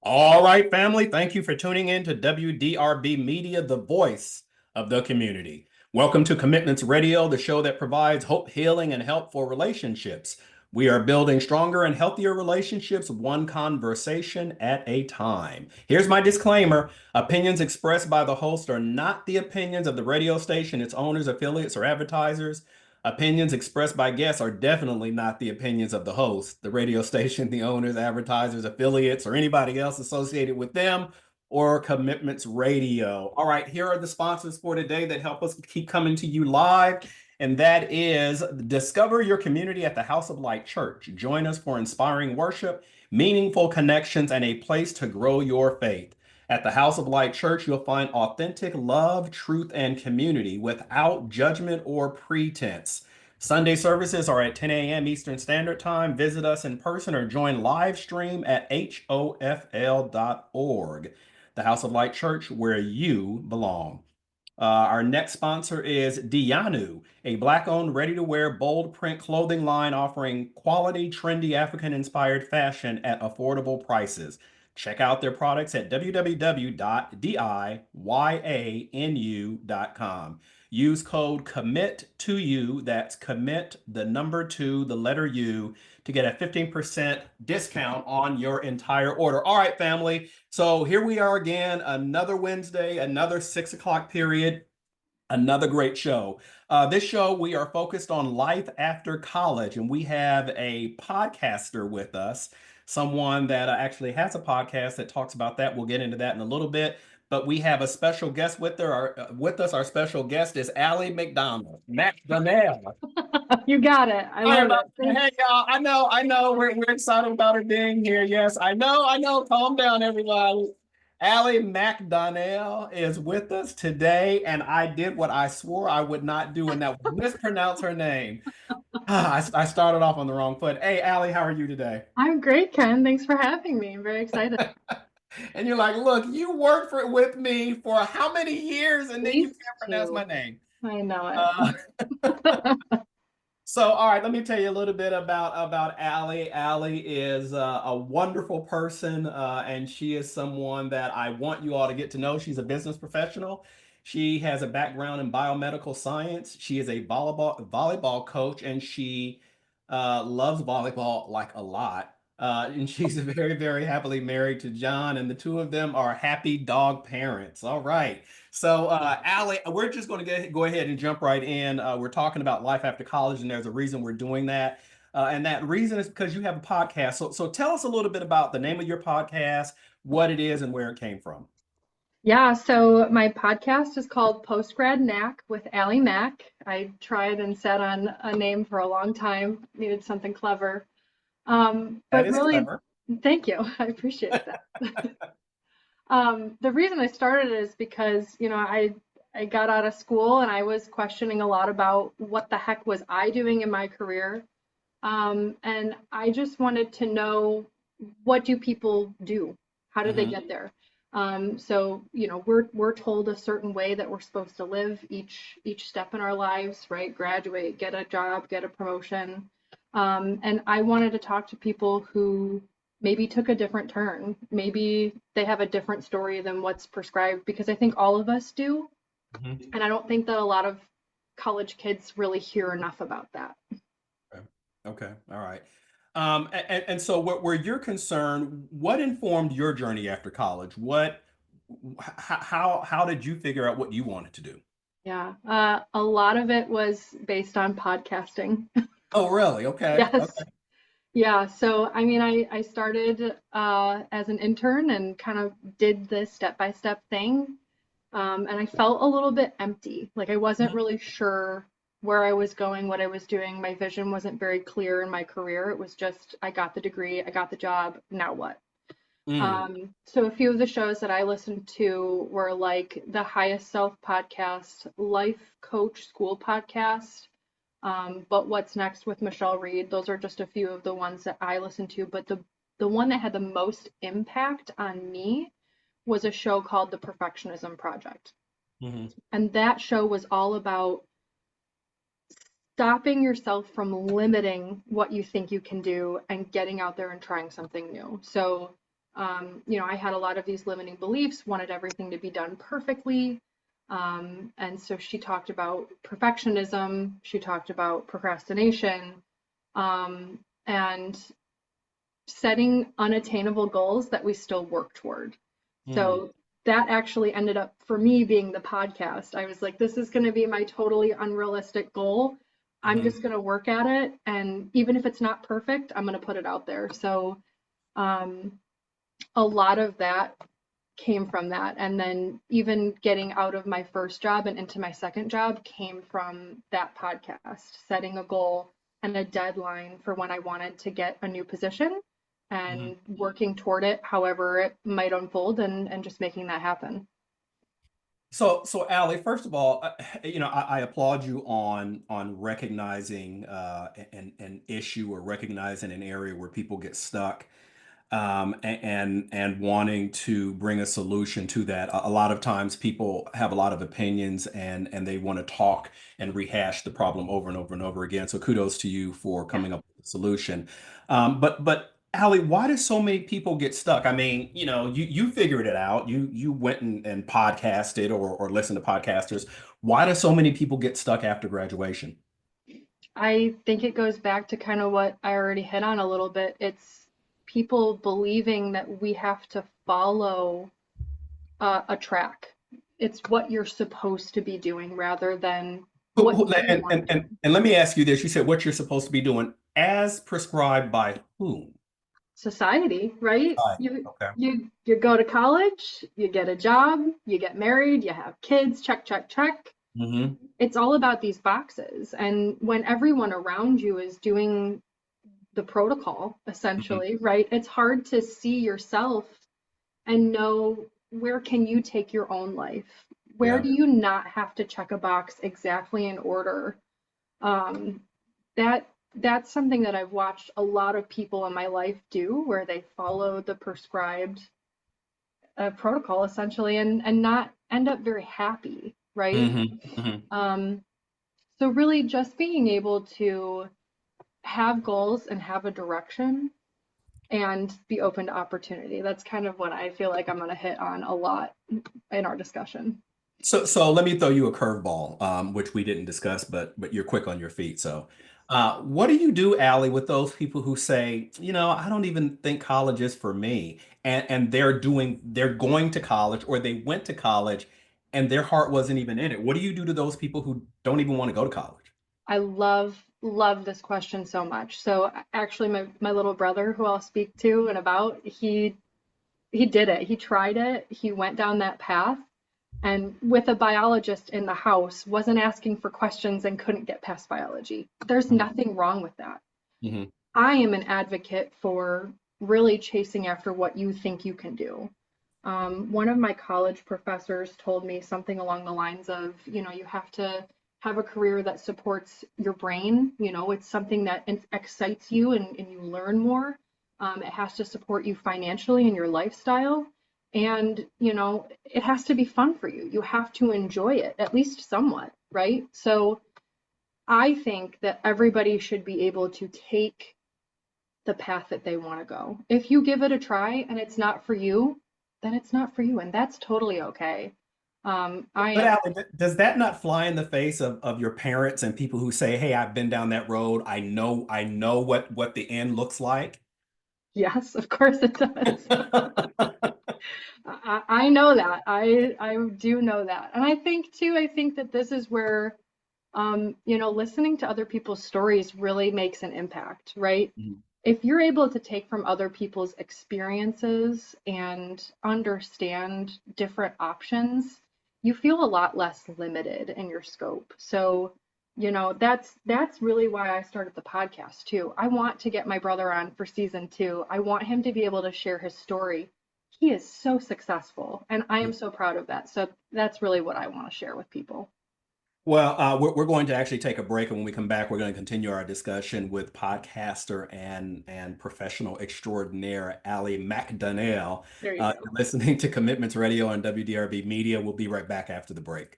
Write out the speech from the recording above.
All right, family, thank you for tuning in to WDRB Media, the voice of the community. Welcome to Commitments Radio, the show that provides hope, healing, and help for relationships. We are building stronger and healthier relationships, one conversation at a time. Here's my disclaimer. Opinions expressed by the host are not the opinions of the radio station, its owners, affiliates, or advertisers. Opinions expressed by guests are definitely not the opinions of the host, the radio station, the owners, advertisers, affiliates, or anybody else associated with them or Commitments Radio. All right, here are the sponsors for today that help us keep coming to you live. And that is discover your community at the House of Light Church. Join us for inspiring worship, meaningful connections, and a place to grow your faith. At the House of Light Church, you'll find authentic love, truth, and community without judgment or pretense. Sunday services are at 10 a.m. Eastern Standard Time. Visit us in person or join live stream at hofl.org. The House of Light Church, where you belong. Our next sponsor is Dianu, a Black-owned, ready-to-wear, bold print clothing line offering quality, trendy, African-inspired fashion at affordable prices. Check out their products at www.diyanu.com. Use code COMMIT2U, that's commit the number 2, the letter U, to get a 15% discount on your entire order. All right, family. So here we are again, another Wednesday, another 6 o'clock period, another great show. This show, we are focused on life after college, and we have a podcaster with us, someone that actually has a podcast that talks about that. We'll get into that in a little bit. But we have a special guest with us. Our special guest is Aly McDonnell. You got it. I Sorry love about it. that. Hey, y'all. I know. We're excited about her being here. Yes, I know. Calm down, everybody. Aly McDonnell is with us today, and I did what I swore I would not do, and that was mispronounce her name. I started off on the wrong foot. Hey, Aly, how are you today? I'm great, Ken. Thanks for having me. I'm very excited. At And you're like, look, you worked with me for how many years, and then you least can't pronounce my two. name. I know Uh, it. So, all right, let me tell you a little bit about Aly. Aly is a wonderful person, and she is someone that I want you all to get to know. She's a business professional. She has a background in biomedical science. She is a volleyball coach, and she loves volleyball like a lot. And she's very happily married to John, and the two of them are happy dog parents. All right. So, Aly, we're just going to go ahead and jump right in. We're talking about life after college, and there's a reason we're doing that. And that reason is because you have a podcast. So tell us a little bit about the name of your podcast, what it is, and where it came from. Yeah, so my podcast is called Grad Knack with Aly Mac. I tried and sat on a name for a long time, needed something clever. That But is really, clever. thank you. I appreciate that. The reason I started it is because, I got out of school and I was questioning a lot about what the heck was I doing in my career. And I just wanted to know, what do people do? How did they Hmm. get there? So, we're told a certain way that we're supposed to live each step in our lives, right? Graduate, get a job, get a promotion. And I wanted to talk to people who maybe took a different turn. Maybe they have a different story than what's prescribed, because I think all of us do. Hmm. And I don't think that a lot of college kids really hear enough about that. Okay. Okay. All right. And so, where you're concerned, what informed your journey after college? How did you figure out what you wanted to do? Yeah, a lot of it was based on podcasting. Oh, really? Okay. Yes. Okay. Yeah, so I mean, I started as an intern and kind of did this step-by-step thing. And I felt a little bit empty. Like I wasn't really sure where I was going, what I was doing. My vision wasn't very clear in my career. It was just, I got the degree, I got the job, now what? Mm. So a few of the shows that I listened to were like the Highest Self podcast, Life Coach School podcast, but What's Next with Michelle Reed. Those are just a few of the ones that I listened to. But the one that had the most impact on me was a show called The Perfectionism Project. Hmm. And that show was all about stopping yourself from limiting what you think you can do and getting out there and trying something new. So I had a lot of these limiting beliefs, wanted everything to be done perfectly. And so she talked about perfectionism, she talked about procrastination, and setting unattainable goals that we still work toward. Mm, So that actually ended up for me being the podcast. I was like, this is going to be my totally unrealistic goal. I'm mhm. just going to work at it. And even if it's not perfect, I'm going to put it out there. So um, a lot of that came from that. And then even getting out of my first job and into my second job came from that podcast, setting a goal and a deadline for when I wanted to get a new position Mhm. and working toward it, however it might unfold, and just making that happen. So Aly, first of all, I applaud you on recognizing an issue or recognizing an area where people get stuck, and wanting to bring a solution to that. A lot of times people have a lot of opinions and they want to talk and rehash the problem over and over and over again. So kudos to you for Yeah. coming up with a solution. But Aly, why do so many people get stuck? I mean, you figured it out. You went and podcasted or listened to podcasters. Why do so many people get stuck after graduation? I think it goes back to kind of what I already hit on a little bit. It's people believing that we have to follow a track. It's what you're supposed to be doing rather than what you And, want and, to and, do. and let me ask you this. You said what you're supposed to be doing as prescribed by whom? Society, right? Right. You Okay. you go to college, you get a job, you get married, you have kids, check, check, check. Hmm. It's all about these boxes. And when everyone around you is doing the protocol, Hmm. essentially, right? It's hard to see yourself and know where can you take your own life? Where Yeah. do you not have to check a box exactly in order? Um, that's something that I've watched a lot of people in my life do, where they follow the prescribed protocol essentially, and not end up very happy, right? Hmm. Hmm. Um, so really, just being able to have goals and have a direction and be open to opportunity. That's kind of what I feel like I'm going to hit on a lot in our discussion. So let me throw you a curveball, which we didn't discuss, but you're quick on your feet. So, what do you do, Aly, with those people who say, I don't even think college is for me, and they're going to college or they went to college, and their heart wasn't even in it. What do you do to those people who don't even want to go to college? I love this question so much. So actually my little brother who I'll speak to and about, he did it. He tried it. He went down that path and with a biologist in the house wasn't asking for questions and couldn't get past biology. There's nothing wrong with that. Hmm. I am an advocate for really chasing after what you think you can do. One of my college professors told me something along the lines of, you have to have a career that supports your brain. It's something that excites you and you learn more. It has to support you financially in your lifestyle. And, it has to be fun for you. You have to enjoy it, at least somewhat, right? So I think that everybody should be able to take the path that they want to go. If you give it a try and it's not for you, then it's not for you, and that's totally okay. I But am, Aly, does that not fly in the face of your parents and people who say, "Hey, I've been down that road. I know what the end looks like." yes, of course it does. I know that. I do know that. And I think too, I think that this is where listening to other people's stories really makes an impact, right? Mhm. If you're able to take from other people's experiences and understand different options, you feel a lot less limited in your scope. So, that's really why I started the podcast too. I want to get my brother on for season 2. I want him to be able to share his story. He is so successful, and I am so proud of that. So that's really what I want to share with people. Well, we're going to actually take a break, and when we come back, we're going to continue our discussion with podcaster and professional extraordinaire Aly Mac. There you You're go. listening to Commitments Radio on WDRB Media. We'll be right back after the break.